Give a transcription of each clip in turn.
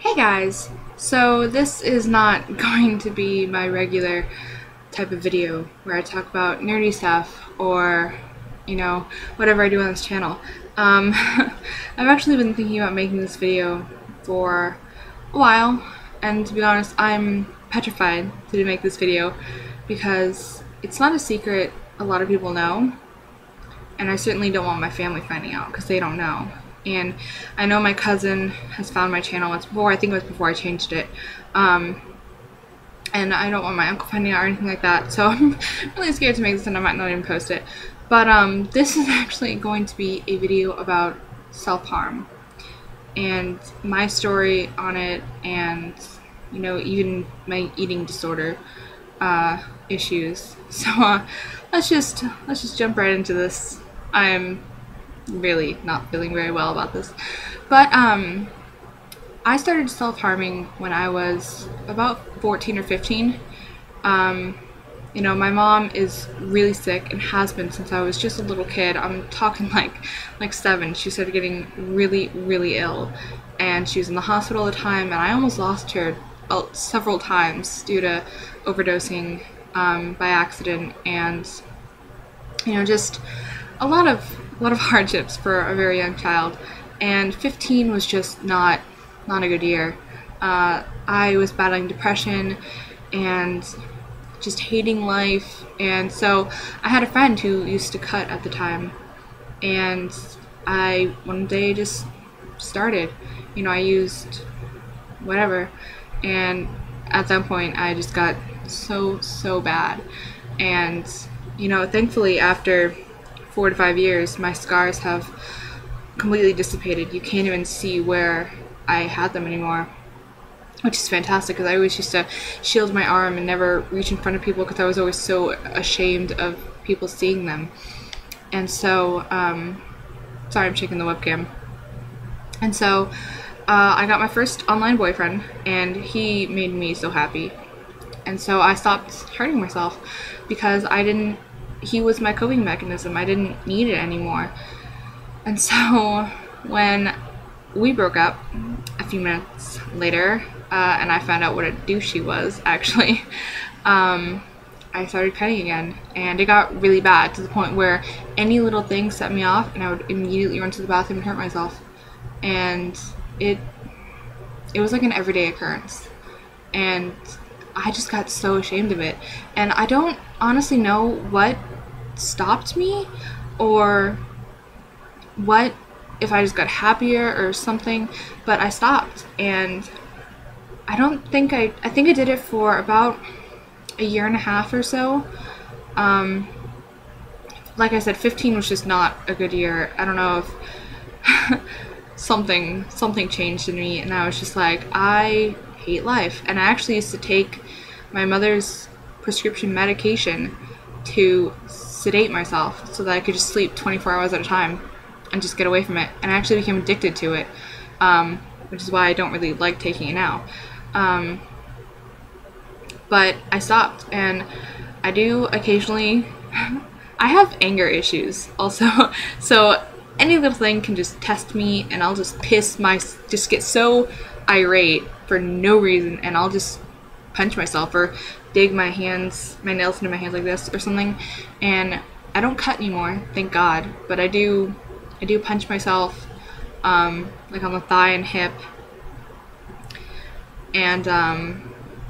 Hey guys! So this is not going to be my regular type of video where I talk about nerdy stuff or, whatever I do on this channel. I've actually been thinking about making this video for a while, and to be honest, I'm petrified to make this video because it's not a secret a lot of people know, and I certainly don't want my family finding out because they don't know. And I know my cousin has found my channel once before. I think it was before I changed it. And I don't want my uncle finding out or anything like that. So I'm really scared to make this, and I might not even post it. But this is actually going to be a video about self-harm and my story on it, and even my eating disorder issues. So let's just jump right into this. I'm really not feeling very well about this, but I started self-harming when I was about 14 or 15. My mom is really sick and has been since I was just a little kid. I'm talking like 7. She started getting really ill, and she was in the hospital all the time, and I almost lost her several times due to overdosing by accident, and just a lot of hardships for a very young child. And 15 was just not a good year. I was battling depression and just hating life, and so I had a friend who used to cut at the time, and I one day just started. I used whatever, and at that point I just got so bad. And thankfully after 4 to 5 years, my scars have completely dissipated. You can't even see where I had them anymore, which is fantastic, because I always used to shield my arm and never reach in front of people because I was always so ashamed of people seeing them. And so, sorry, I'm shaking the webcam. And so, I got my first online boyfriend, and he made me so happy. And so I stopped hurting myself because he was my coping mechanism. I didn't need it anymore. And so when we broke up a few minutes later, and I found out what a douche he was, actually, I started cutting again, and it got really bad to the point where any little thing set me off, and I would immediately run to the bathroom and hurt myself. And it was like an everyday occurrence, and I just got so ashamed of it. And I don't honestly know what stopped me, or what, if I just got happier or something, but I stopped. And I think I did it for about a year and a half or so. Like I said, 15 was just not a good year. I don't know if something changed in me, and I was just like, I hate life. And I actually used to take my mother's prescription medication to sedate myself so that I could just sleep 24 hours at a time and just get away from it. And I actually became addicted to it, which is why I don't really like taking it now. But I stopped, and I do occasionally I have anger issues also, so any little thing can just test me, and I'll just just get so irate for no reason, and I'll just punch myself or dig my nails into my hands like this or something. And I don't cut anymore, thank God, but I do punch myself, like on the thigh and hip, and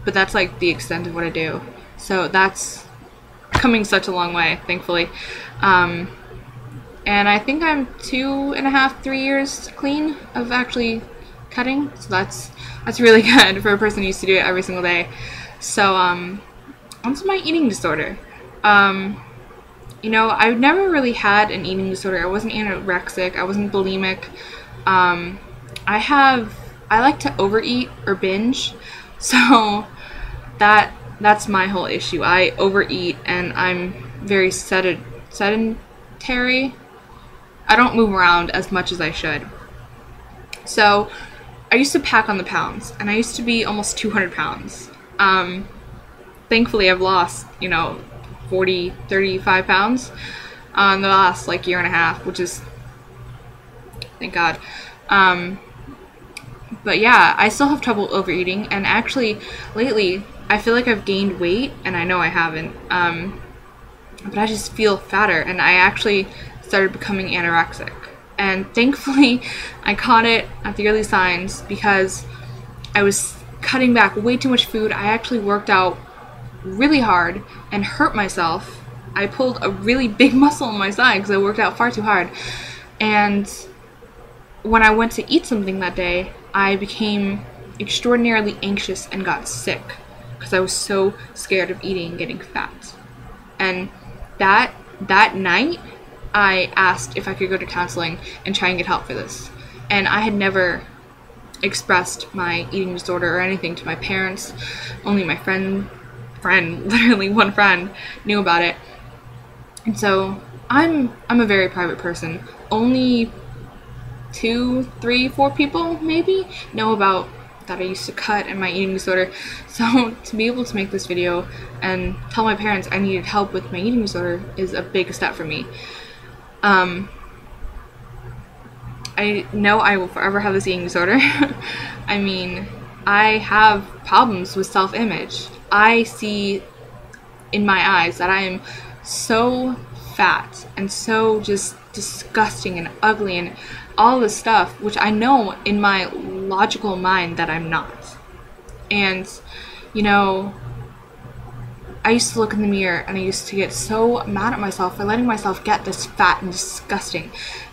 but that's like the extent of what I do. So that's coming such a long way, thankfully. And I think I'm 2.5, 3 years clean of actually cutting, so that's really good for a person who used to do it every single day. So onto my eating disorder. I've never really had an eating disorder. I wasn't anorexic, I wasn't bulimic. I like to overeat or binge, so that's my whole issue. I overeat, and I'm very sedentary. I don't move around as much as I should. So I used to pack on the pounds, and I used to be almost 200 pounds. Thankfully I've lost, 40, 35 pounds in the last year and a half, which is, thank God. But yeah, I still have trouble overeating, and actually, lately, I feel like I've gained weight, and I know I haven't, but I just feel fatter, and I actually started becoming anorexic. And thankfully, I caught it at the early signs because I was cutting back way too much food. I actually worked out really hard and hurt myself. I pulled a really big muscle on my side because I worked out far too hard. And when I went to eat something that day, I became extraordinarily anxious and got sick because I was so scared of eating and getting fat. And that night, I asked if I could go to counseling and try and get help for this. And I had never expressed my eating disorder or anything to my parents. Only my friend, literally one friend, knew about it. And so I'm a very private person. Only 2, 3, 4 people maybe know about that I used to cut and my eating disorder. So to be able to make this video and tell my parents I needed help with my eating disorder is a big step for me. I know I will forever have this eating disorder. I mean, I have problems with self-image. I see in my eyes that I am so fat and so just disgusting and ugly and all this stuff, which I know in my logical mind that I'm not. And, you know, I used to look in the mirror and I used to get so mad at myself for letting myself get this fat and disgusting.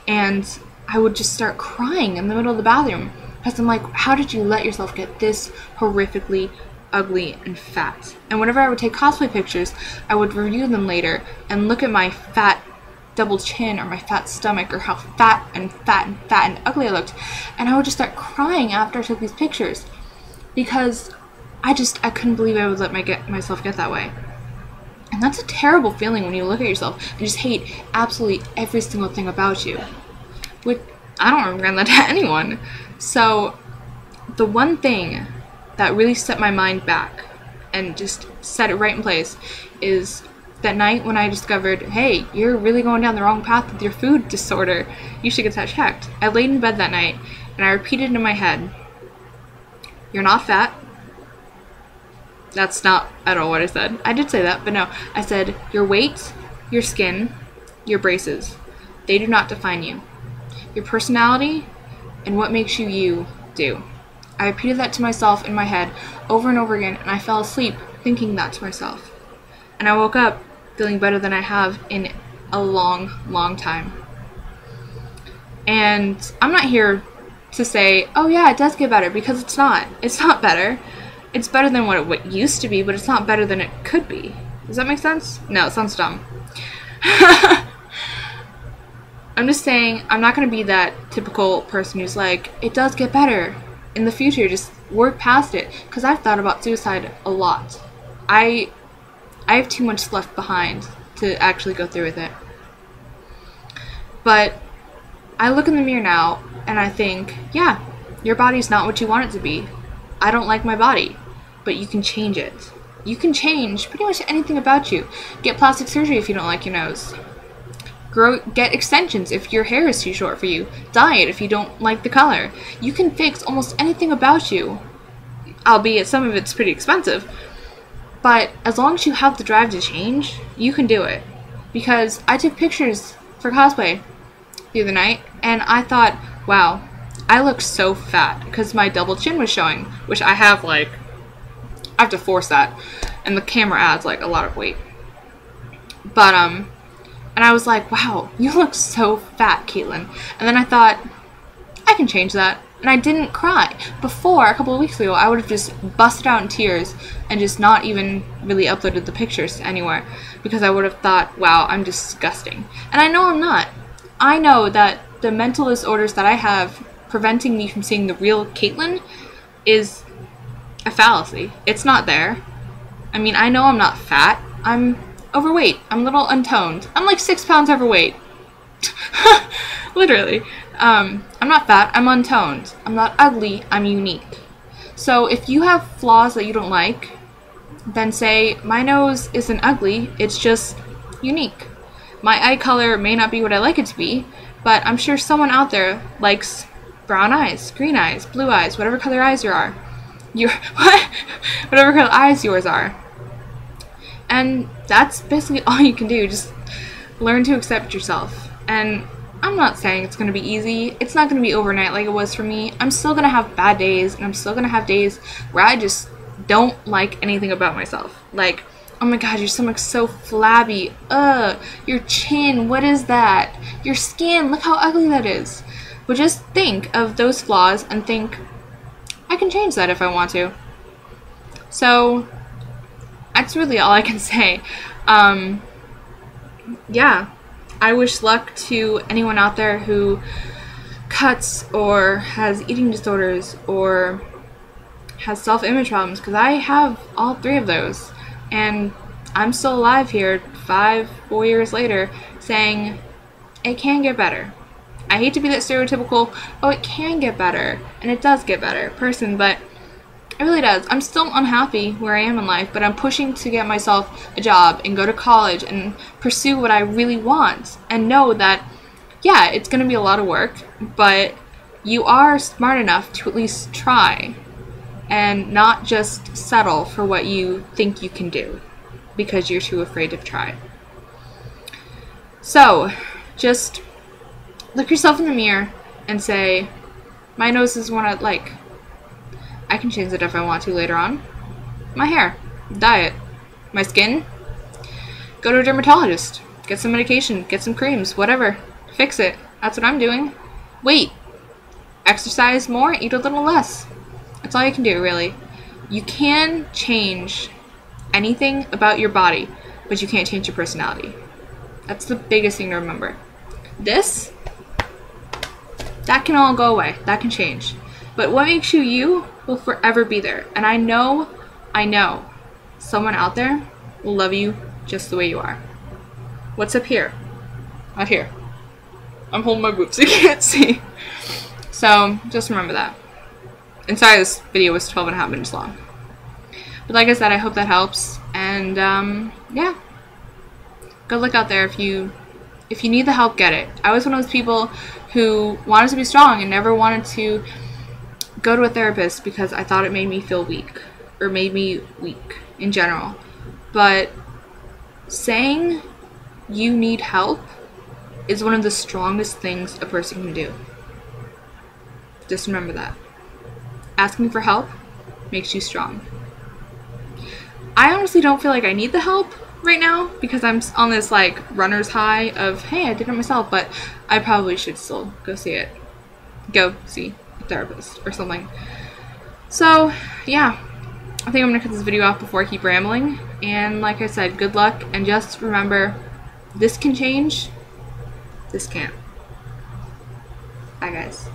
And I would just start crying in the middle of the bathroom because I'm like, how did you let yourself get this horrifically ugly and fat? And whenever I would take cosplay pictures, I would review them later and look at my fat double chin or my fat stomach or how fat and ugly I looked, and I would just start crying after I took these pictures because I couldn't believe I would let myself get that way. And that's a terrible feeling when you look at yourself and just hate absolutely every single thing about you. Which I don't recommend that to anyone. So the one thing that really set my mind back and just set it right in place is that night when I discovered, hey, you're really going down the wrong path with your food disorder. You should get that checked. I laid in bed that night and I repeated in my head, you're not fat. That's not at all what I said. I did say that, but no. I said, your weight, your skin, your braces, they do not define you. Your personality and what makes you you do. I repeated that to myself in my head over and over again, and I fell asleep thinking that to myself. And I woke up feeling better than I have in a long, long time. And I'm not here to say, oh yeah, it does get better, because it's not. It's not better. It's better than what it used to be, but it's not better than it could be. Does that make sense? No, it sounds dumb. I'm just saying, I'm not going to be that typical person who's like, it does get better in the future, just work past it. Because I've thought about suicide a lot. I have too much left behind to actually go through with it. But I look in the mirror now and I think, yeah, your body's not what you want it to be. I don't like my body, but you can change it. You can change pretty much anything about you. Get plastic surgery if you don't like your nose. Get extensions if your hair is too short for you. Dye it if you don't like the color. You can fix almost anything about you, albeit some of it's pretty expensive. But as long as you have the drive to change, you can do it. Because I took pictures for cosplay the other night, and I thought, wow, I look so fat because my double chin was showing, which I have I have to force that, and the camera adds a lot of weight. But and I was like, wow, you look so fat, Caitlin. And then I thought, I can change that. And I didn't cry. Before, a couple of weeks ago, I would have just busted out in tears and just not even really uploaded the pictures anywhere, because I would have thought, wow, I'm disgusting. And I know I'm not. I know that the mental disorders that I have preventing me from seeing the real Caitlin is a fallacy. It's not there. I mean, I know I'm not fat. I'm overweight. I'm a little untoned. I'm like 6 pounds overweight. Literally. I'm not fat. I'm untoned. I'm not ugly. I'm unique. So if you have flaws that you don't like, then say, my nose isn't ugly. It's just unique. My eye color may not be what I like it to be, but I'm sure someone out there likes brown eyes, green eyes, blue eyes, whatever color eyes you are. Whatever color eyes yours are. And that's basically all you can do. Just learn to accept yourself. And I'm not saying it's going to be easy. It's not going to be overnight like it was for me. I'm still going to have bad days, and I'm still going to have days where I just don't like anything about myself. Like, oh my god, your stomach's so flabby. Your chin, what is that? Your skin, look how ugly that is. But just think of those flaws and think, I can change that if I want to. So, that's really all I can say. Yeah, I wish luck to anyone out there who cuts or has eating disorders or has self-image problems, because I have all three of those, and I'm still alive here 4 years later saying it can get better. I hate to be that stereotypical, oh, it can get better, and it does get better person, but it really does. I'm still unhappy where I am in life, but I'm pushing to get myself a job and go to college and pursue what I really want, and know that, yeah, it's going to be a lot of work, but you are smart enough to at least try and not just settle for what you think you can do because you're too afraid to try. So, just look yourself in the mirror and say, my nose is one I like. I can change it if I want to later on. My hair, diet, my skin, go to a dermatologist, get some medication, get some creams, whatever, fix it. That's what I'm doing. Weight, exercise more, eat a little less. That's all you can do, really. You can change anything about your body, but you can't change your personality. That's the biggest thing to remember. This, that can all go away. That can change. But what makes you you will forever be there. And I know, someone out there will love you just the way you are. What's up here? Not here. I'm holding my boobs so you can't see. So, just remember that. And sorry this video was 12.5 minutes long. But like I said, I hope that helps. And, yeah. Good luck out there. If you need the help, get it. I was one of those people who wanted to be strong and never wanted to go to a therapist because I thought it made me feel weak. Or made me weak in general. But saying you need help is one of the strongest things a person can do. Just remember that. Asking for help makes you strong. I honestly don't feel like I need the help right now because I'm on this like runner's high of, hey, I did it myself, but I probably should still go see it. Go see a therapist or something. So, yeah. I think I'm going to cut this video off before I keep rambling. And like I said, good luck, and just remember, this can change, this can't. Bye, guys.